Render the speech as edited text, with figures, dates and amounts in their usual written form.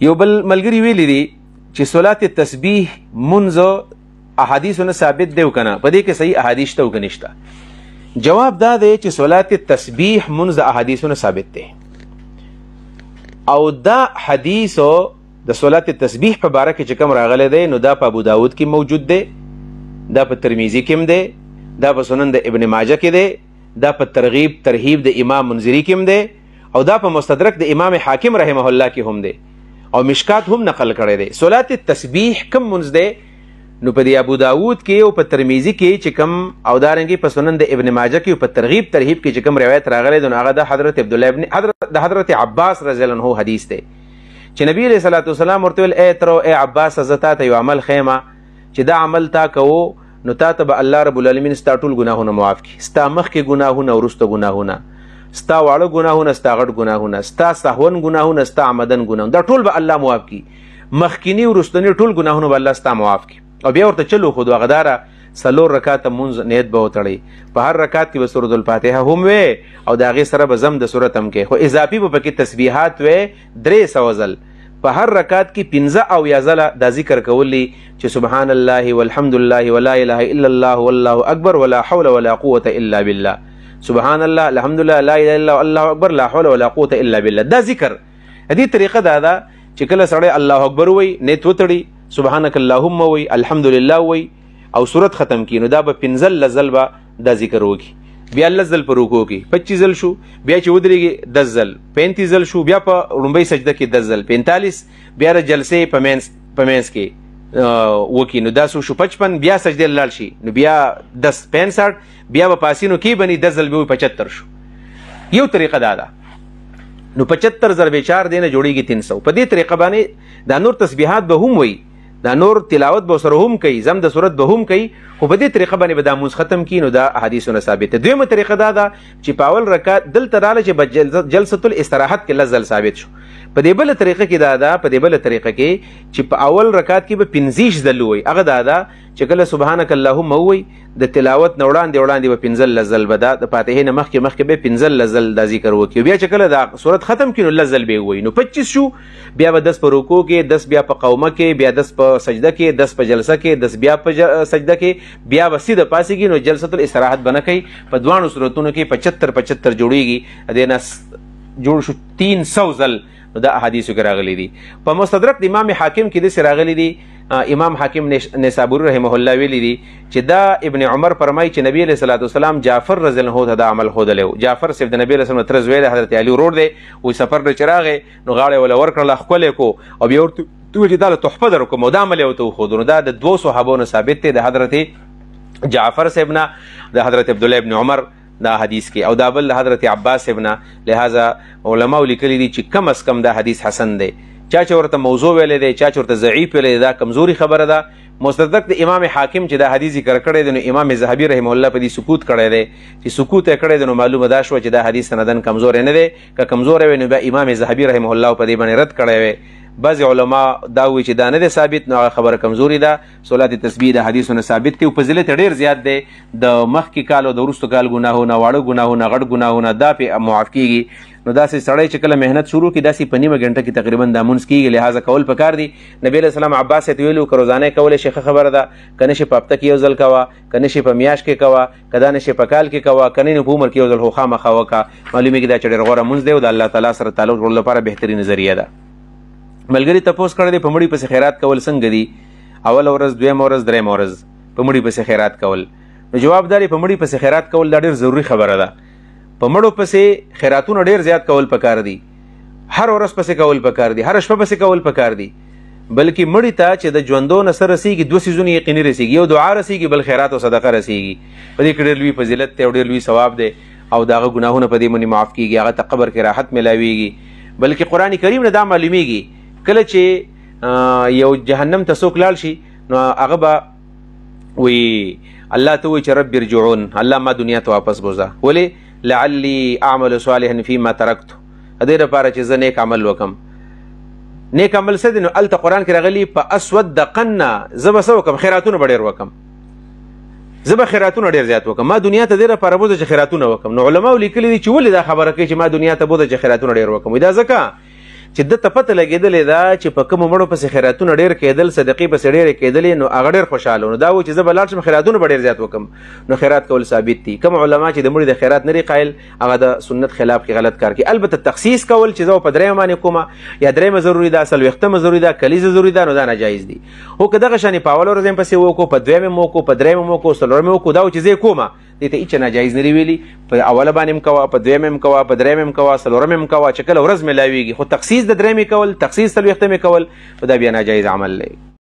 یو بل ملګري ویلي دي چې صلات تسبیح منځ احادیثونه ثابت دی او کنه، په دې کې صحیح احادیث شته او که نشته؟ جواب دا دی چې صلات تسبیح منځ احادیثونه ثابت دی، او دا حدیثو د صلات تسبیح په باره کې چې کوم راغلی دی نو دا په ابو داود کې موجود دی، دا په ترمذي کې هم دی، دا په سنن د ابن ماجه کې دی، دا په ترغیب ترهیب د امام منذری کې هم دی، او دا په مستدرک د امام حاکم رحمه الله کې هم دی، او مشکات هم نقل کړی دی. صلات تسبیح کم منځ دی نو په د ابو داود کې او په ترمذي کې چې کم او دارنګي په سنن د ابن ماجه کې او په ترغیب ترهیب کې چې کم روایت راغلی دی نو هغه د حضرت عباس رضی الله عنه حدیث دی چې نبی علیہ الصلوۃ والسلام ورته ویل اے ترو اے عباس زتا ته یو عمل خیمه چې دا عمل تا کوو نو تا ته به الله رب العالمین ستا ټول ګناهونه معاف کړي، ستا مخکې ګناهونه او وروسته ګناهونه، ستا واړه ګناهونه، ستا غټ ګناهونه، ستا سهون ګناهونه، ستا عمدن ګناهونه، دا ټول به الله معاف کړي، مخکینی وروستنی ټول ګناهونه به الله ستا معاف کړي. او بیا ورته چلو خو دغه داره 4 رکعاته مونځ نیت به وتړئ، په هر رکعت کې به سورۃ الفاتحه هم وې او د هغې سره به زم د سورت هم کې، خو اضافي به پکې تسبیحات وې 300 ځل، په هر رکعت کې 15 او یا ځله دا ذکر کولی چې سبحان الله والحمد لله ولا اله الا الله والله اکبر ولا حول ولا قوه الا بالله، سبحان الله الحمد لله لا اله الا الله اکبر لا حول ولا قوه الا بالله. دا ذکر دې طریقه دا ده چې کله سړی الله اکبر وای نیت وتړي، سبحانك اللهم وای، الحمد لله وای او سورت ختم کی نو دا به 15 ځل به دا ذکر وکي، بیا 10 ځل په رکوع کې 25 ځل شو، بیا چې ودرېږي 10 ځل 35 ځل شو، بیا په لومړۍ سجده کې 10 ځل 45، بیا د جلسې په منځ کې وکي نو دا شو 55، بیا سجده لاړ شي نو بیا 10 65، بیا په پاسینو کې بني 10 ځل به 75 شو. یو طریقه دا ده نو 75 ضرب 4 دینه جوړیږي 300. په دې طریقه باندې دا نور تسبیحات به هم وي، دا نور تلاوت به سره هم کوي، زم د صورت به هم کوي، خو په دې طریقه باندې به دا مونځ ختم کی نو دا احادیثونه ثابت دي. دویمه طریقه دا ده چې په اول رکعت دلته رااله چې جلسه الاستراحت کې لزل ثابت شو. په دې بل طریقه کې دا ده، په دې بل طریقه کې چې په اول رکعت کې به 15 ځل وي، هغه دا ده چې کله سبحانك اللهم وي د تلاوت نه وړاندې به 15 ځل به دا د فاتحې نه مخکې به 15 ځل دا ذکر وکړي، بیا چې کله دا صورت ختم کړي نو 10 ځل به وي نو 25 شو، بیا به 10 په رکوع کې، 10 بیا په قومه کې، بیا 10 په سجده کې، 10 په جلسه کې، 10 بیا په سجده کې، بیا به سیده پاسېږي نو جلسه الاستراحت بنه کوي. په دوانو صورتونو کې 75 جوړیږي، دې نه جوړ شو 300 ځل نو دا احادیثو کې راغلي دي. په مستدرک د امام حاکم کې داسې راغلي دي، امام حاکم نسابوری رحمه الله ویلی دي چې دا ابن عمر فرمایي چې نبی علیہ الصلوۃ والسلام جعفر رضی الله عنه دا عمل ښودلی و. جعفر صاحب د نبی علیہ السلام تر زوی د حضرت علي ورور دی، وایي سفر نه چې راغی نو غاړه وله ورکړله، ښکلی کو او بیا ورته ویل چې دا له تحفه در کوم او دا عمل یې ورته وښودو. نو دا د 2 صحابو نه ثابت دی، د حضرت جعفر صاحب نه، د حضرت عبدالله ابن عمر دا حدیث کې، او دا بل حضرت عباس ابن، لہذا علماء لیکلي دي چې کم از کم دا حدیث حسن دی. چا چې ورته موضوع ویلی دی، چا چې ورته ضعیف ویلی دی، دا کمزوري خبره ده. مستدرک د امام حاکم چې دا حدیث ذکر کړی دی نو امام ذهبي رحمه الله په دې سکوت کړی دی، چې سکوت یې کړی دی نو معلومه دا شوه چې دا حدیث سندن کمزوری نه دی، که کمزوری وی نو بیا امام ذهبي رحمه الله په دې باندې رد کړی وی. بعض علما دا وایي چې دا نه دی ثابت نو خبره کمزوري ده. صلات تسبیح د حدیثونه ثابت دي او فضیلت ډېر زیات دی، د مخکې کال او د وروستو کال ګناهونه، واړه ګناهونه، غټ ګناهونه دا پې معاف کېږي. نو داسې سړی چې کله محنت شروع کړي داسې په نیمه ګنټه کې تقریبا دا مونځ کېږي، لہذا کول پکار دي. نبی علیہ السلام عباس ته ویلو که روزانه کولی شي ښه خبره ده، که نه شي په هفته کې یو ځل کوه، که نه شي په میاشت کې کوه، که دا نه شي په کال کې کوه، که نه نو په عمر کې یو ځل خو خامخا وکړه. معلومېږي دا چې ډېر غوره مونځ دی او د الله تعالی سره تعلق جوړولو لپاره بهترین ذریعه ده. ملګري تپوس کړی دی په مړي پسې خیرات کول څنګه دي؟ اول ورځ، دویمه ورځ، درېیمه ورځ په مړي پسې خیرات کول. نو جواب دا دی په مړي پسې خیرات کول دا ډېر ضروري خبره ده. په مړو پسې خیراتونه ډېر زیات کول پکار دي، هر ورځ پسې کول پکار دي، هر شپه پسې کول پکار دي. بلکې مړي ته چې د ژوندو نه څه رسېږي 2 څیزونه یقیني رسېږي، یو دعا رسېږي، بل خیرات او صدقه رسېږي. په دې کې ډېر لوی فضیلت دی او ډېر لوی ثواب دی او د هغه ګناهونه په دې باندې معاف کېږي، هغه ته قبر کې راحت میلاویږي. بلکې قرآن کریم نه دا معلومیږي کله چې یو جهنم ته څوک لاړ شي نو هغه به وی الله ته وایي چې رب ارجعون، الله ما دنیا ته واپس بوځه، ولې؟ لعلی اعمل صالحا فيما ترکت، دې لپاره چې زه نیک عمل وکم. نیک عمل څه دی؟ نو هلته قرآن کې راغلي فاسودقن، زه به څه وکم؟ خیراتونه به ډېر وکم، زه به خیراتونه ډېر زیات وکم، ما دنیا ته دې لپاره بوځه چې خیراتونه وکم. نو علماو لیکلي دي چې ولې دا خبره کوي چې ما دنیا ته بوځه چې خیراتونه ډېر وکم؟ دا ځکه چې د ته پته لګېدلې ده چې په کومو مړو پسې خیراتونه ډېر کېدل صدقې پسې ډېرې کېدلې نو هغه ډېر خوشحاله نو دا و چې زه به لاړ شم خیراتونه به ډېر زیات وکړم نو خیرات کول ثابت دي کوم علما چې د مړي د خیرات نه دي قایل هغه د سنت خلاف کې غلط کار کوي البته تخصیص کول چې زه په درېیمه باندې کومه یا درېیمه ضروري ده څلوېښتمه ضروري ده کلیزه ضروري ده نو دا ناجایز دي خو که دغه شانې په اوله ورځ پسې وکړو په دویمه مو وکړو په درېیمه مو وکړو څلورمه وکړو دا و چې زه یې کومه دې ته هېڅ ناجایز نه دي ویلي په اوله باندې هم کوه په دویمه هم کوه په درېیمه هم کوه څلورمه هم کوه چې کله ورځ میلاویږي خو تخصیص د درېیمې کول تخصیص څلوېښتمې کول دا بیا ناجایز عمل دی